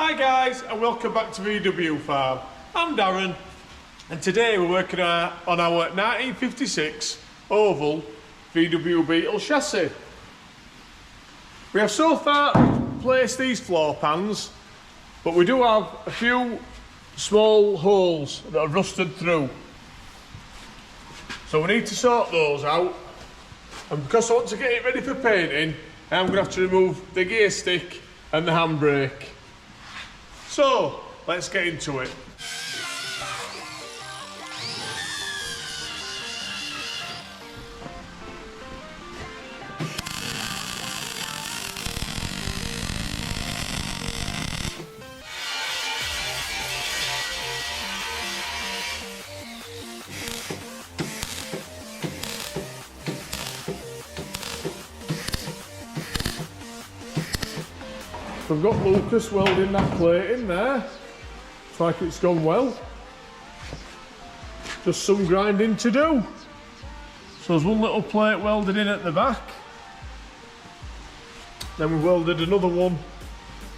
Hi guys, and welcome back to VW Farm. I'm Darren, and today we're working on our 1956 oval VW Beetle chassis. We have so far placed these floor pans, but we do have a few small holes that are rusted through. So we need to sort those out, and because I want to get it ready for painting, I'm going to have to remove the gear stick and the handbrake. So, let's get into it. We've got Lucas welding that plate in there. Looks like it's gone well. Just some grinding to do. So there's one little plate welded in at the back. Then we welded another one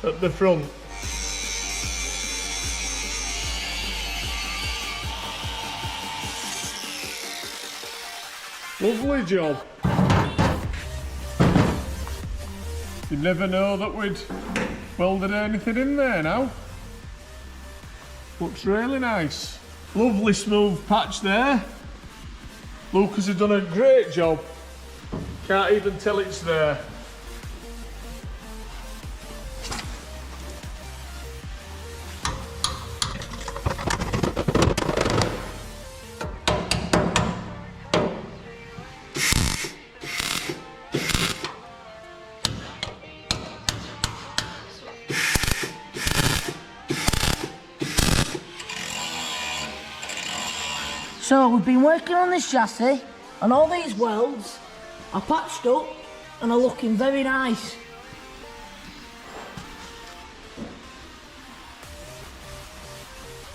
at the front. Lovely job. You never know that we'd welded anything in there now. Looks really nice. Lovely smooth patch there. Lucas has done a great job. Can't even tell it's there. So we've been working on this chassis and all these welds are patched up and are looking very nice.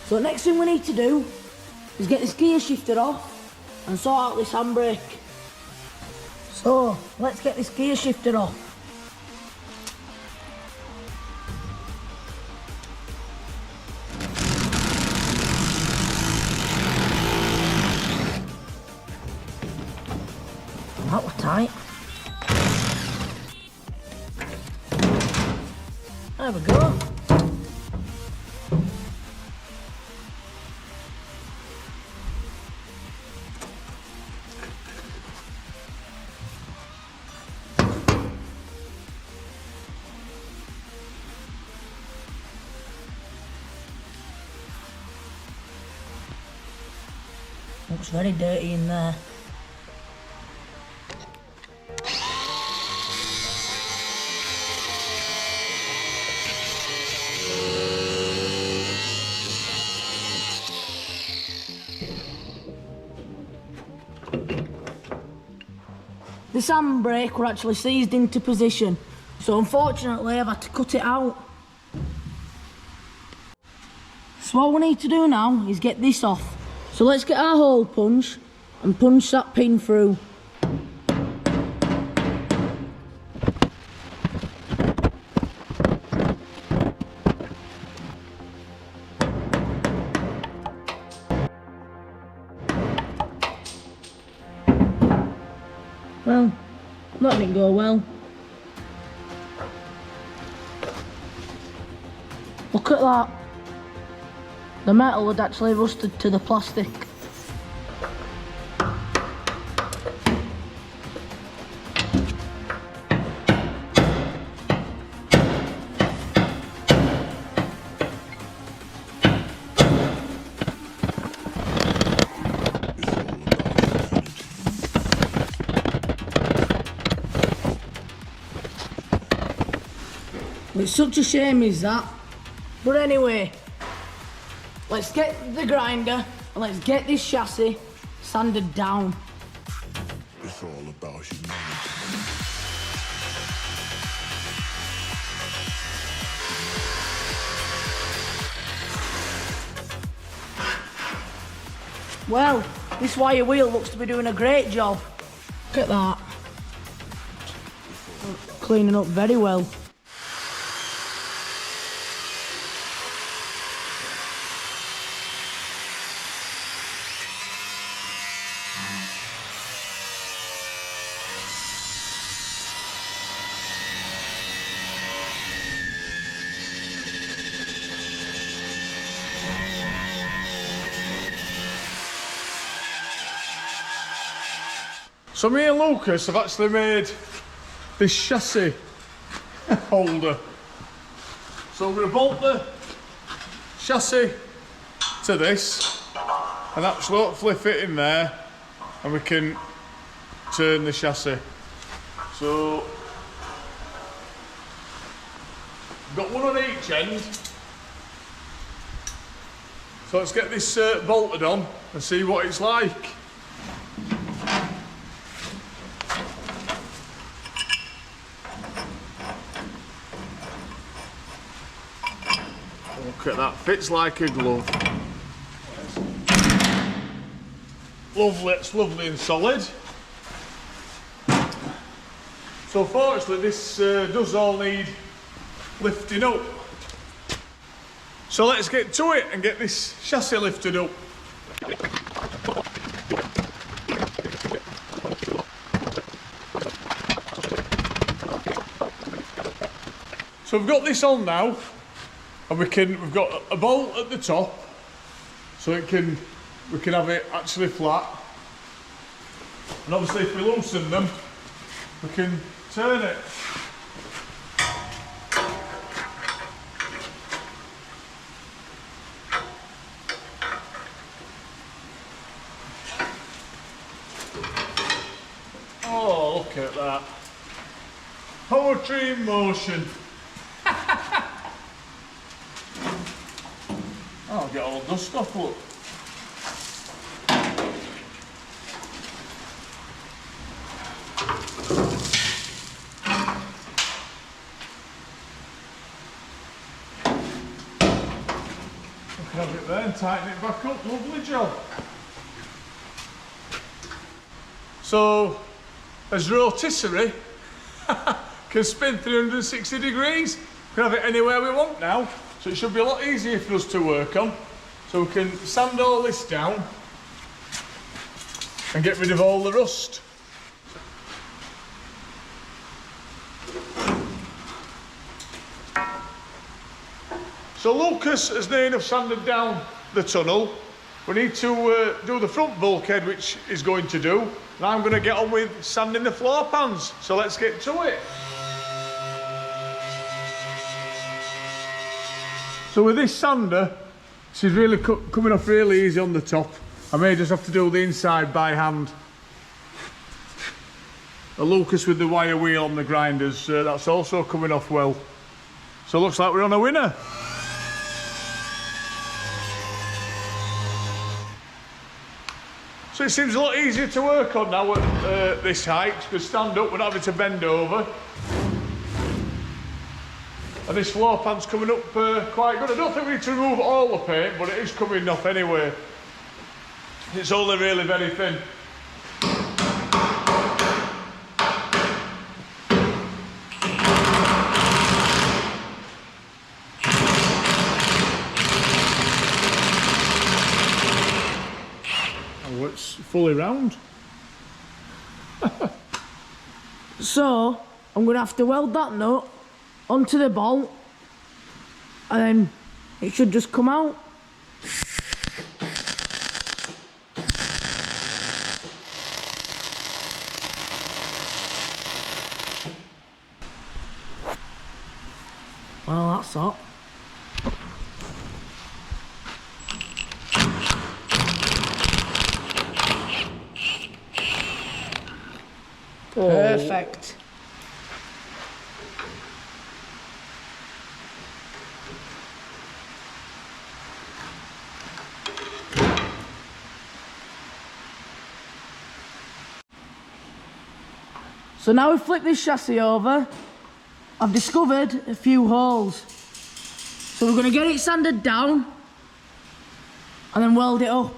So the next thing we need to do is get this gear shifted off and sort out this handbrake. So let's get this gear shifted off. That was tight. There we go. Looks very dirty in there. This handbrake were actually seized into position, so unfortunately I've had to cut it out. So what we need to do now is get this off. So let's get our hole punch and punch that pin through. Well, that didn't go well. Look at that. The metal had actually rusted to the plastic. It's such a shame is that. But anyway, let's get the grinder and let's get this chassis sanded down. It's all about humanity. Well, this wire wheel looks to be doing a great job. Look at that. Cleaning up very well. So me and Lucas have actually made this chassis holder. So we're going to bolt the chassis to this and that's hopefully fit in there and we can turn the chassis. So got one on each end. So let's get this bolted on and see what it's like. Look at that, fits like a glove. Lovely, it's lovely and solid. So fortunately this does all need lifting up. So let's get to it and get this chassis lifted up. So we've got this on now, and we've got a bolt at the top, so we can have it actually flat. And obviously if we loosen them, we can turn it. Oh, look at that. Poetry in motion. I'll get all dust off, look. We can have it there and tighten it back up. Lovely job. So, as rotisserie can spin 360 degrees. We can have it anywhere we want now. So it should be a lot easier for us to work on. So we can sand all this down and get rid of all the rust. So Lucas has near enough sanded down the tunnel. We need to do the front bulkhead, which he's going to do. And I'm going to get on with sanding the floor pans. So let's get to it. So with this sander, she's really coming off really easy on the top. I may just have to do the inside by hand. A Lucas with the wire wheel on the grinders, that's also coming off well. So it looks like we're on a winner. So it seems a lot easier to work on now at this height, because stand up, we're not having to bend over. And this floor pan's coming up quite good. I don't think we need to remove all the paint, but it is coming off anyway. It's only really very thin. Oh, it's fully round. So, I'm going to have to weld that nut onto the bolt and then it should just come out. Well, that's that. Perfect. So now we flip this chassis over, I've discovered a few holes. So we're going to get it sanded down and then weld it up.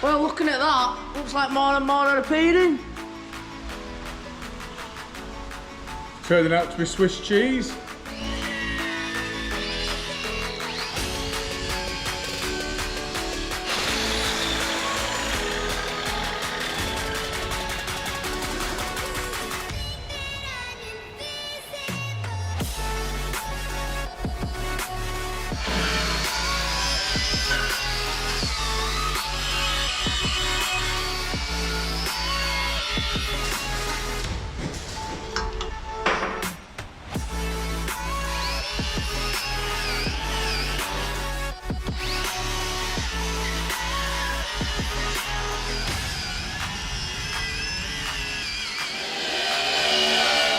Well, looking at that, looks like more and more appealing. Turning out to be Swiss cheese.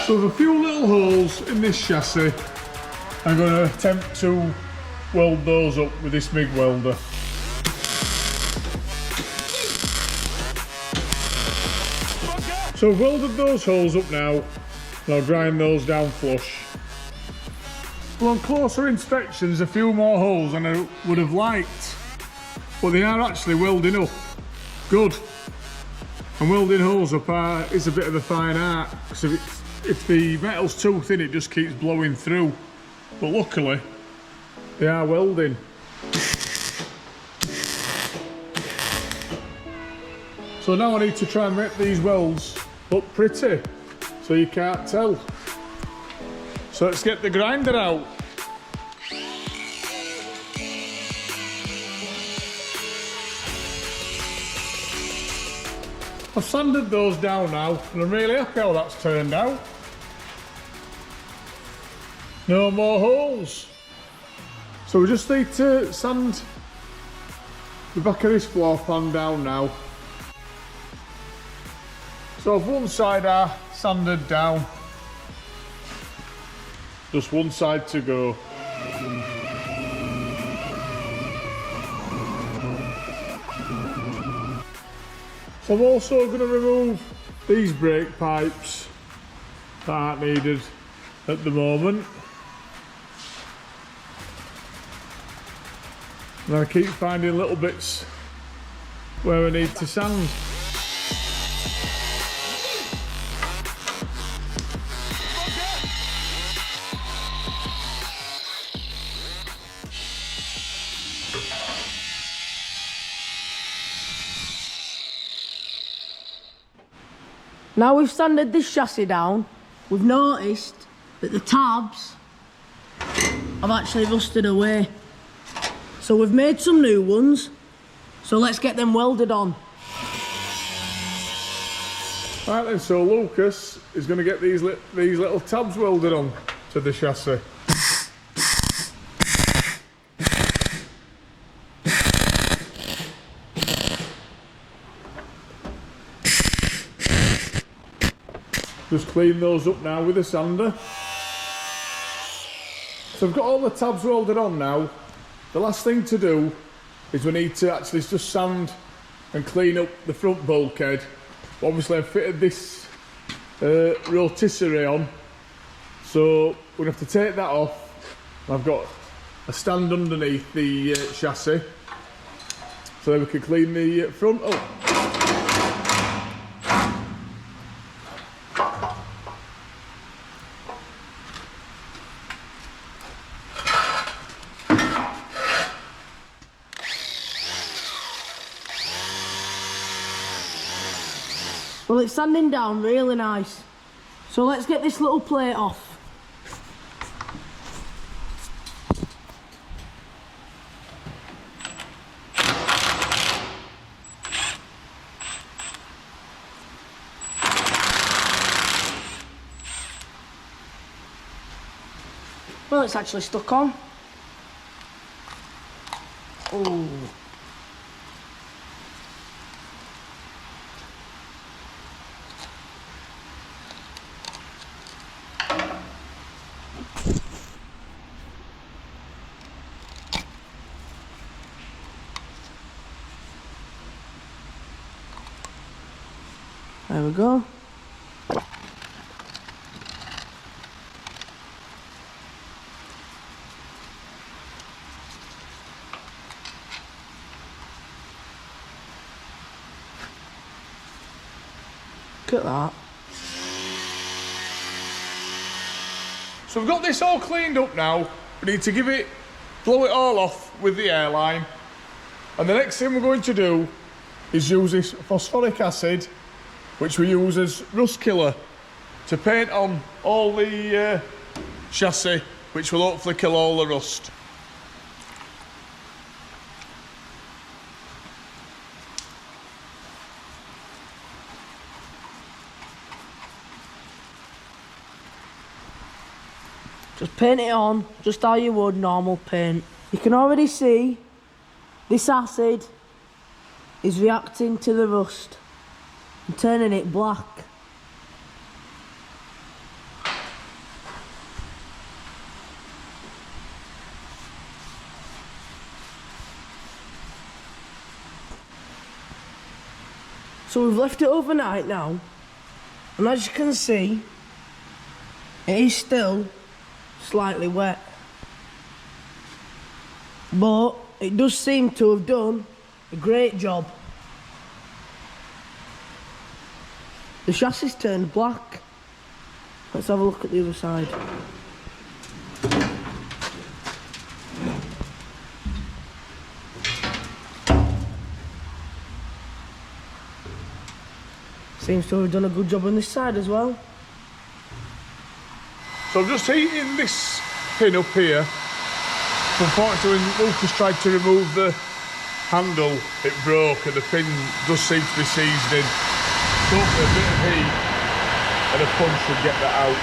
So with a few little holes in this chassis, I'm going to attempt to weld those up with this MIG welder. So I've welded those holes up now, and I'll grind those down flush. Well, on closer inspection, there's a few more holes than I would have liked, but they are actually welding up good. And welding holes up is a bit of a fine art, because if the metal's too thin, it just keeps blowing through. But luckily, they are welding. So now I need to try and make these welds look pretty, so you can't tell. So let's get the grinder out. I've sanded those down now, and I'm really happy how that's turned out. No more holes. So we just need to sand the back of this floor pan down now. So one side are sanded down. Just one side to go. So I'm also going to remove these brake pipes that aren't needed at the moment. And I keep finding little bits where I need to sand. Now we've sanded this chassis down, we've noticed that the tabs have actually rusted away. So we've made some new ones, so let's get them welded on. Right then, so Lucas is going to get these little tabs welded on to the chassis. Just clean those up now with a sander. So I've got all the tabs welded on now. The last thing to do is we need to actually just sand and clean up the front bulkhead. Obviously I've fitted this rotisserie on, so we're going to have to take that off. I've got a stand underneath the chassis, so then we can clean the front up. Well, it's sanding down really nice. So let's get this little plate off. Well, it's actually stuck on. Oh. There we go. Look at that. So we've got this all cleaned up now. We need to blow it all off with the airline. And the next thing we're going to do is use this phosphoric acid, which we use as rust killer, to paint on all the chassis, which will hopefully kill all the rust. Just paint it on, just how you would normal paint. You can already see this acid is reacting to the rust and turning it black. So we've left it overnight now, and as you can see, it is still slightly wet. But it does seem to have done a great job. The chassis turned black. Let's have a look at the other side. Seems to have done a good job on this side as well. So I'm just heating this pin up here. Unfortunately, when Lucas tried to remove the handle, it broke and the pin does seem to be seized in. So a bit of heat and a punch should get that out.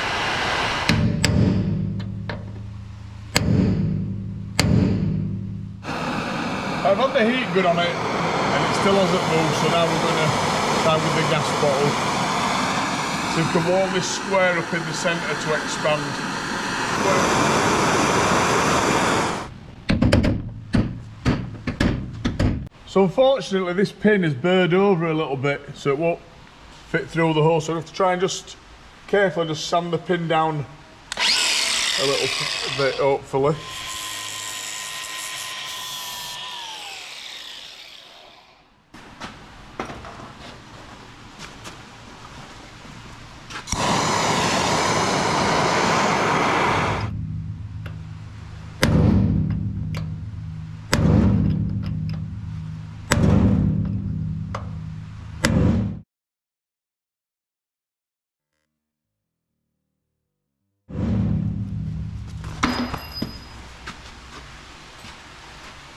I've had the heat gun on it and it still hasn't moved, so now we're going to try with the gas bottle. So we can warm this square up in the centre to expand. So unfortunately this pin has burred over a little bit, so it won't fit through the hole, so I have to try and just carefully just sand the pin down a little bit, hopefully.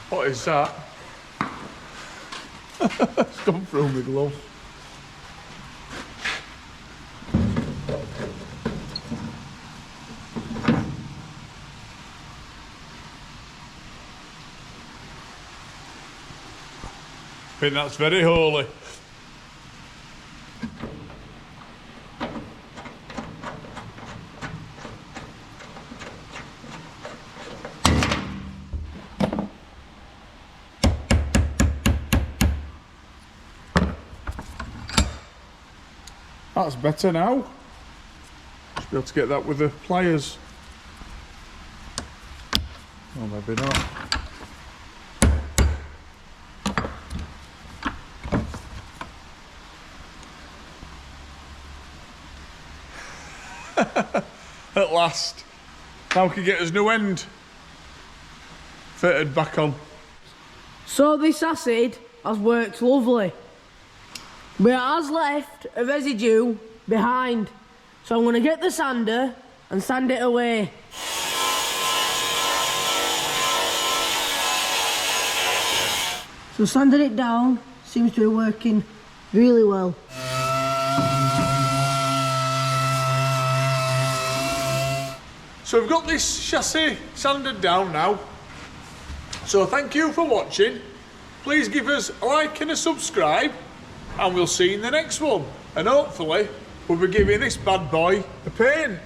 What is that? It's gone through my glove. I think that's very holy. That's better now. Should be able to get that with the pliers. Oh, maybe not. At last. Now we can get his new end fitted back on. So this acid has worked lovely, but it has left a residue behind. So I'm going to get the sander and sand it away. So sanding it down seems to be working really well. So we've got this chassis sanded down now. So thank you for watching. Please give us a like and a subscribe, and we'll see you in the next one. And hopefully we'll be giving this bad boy a paint.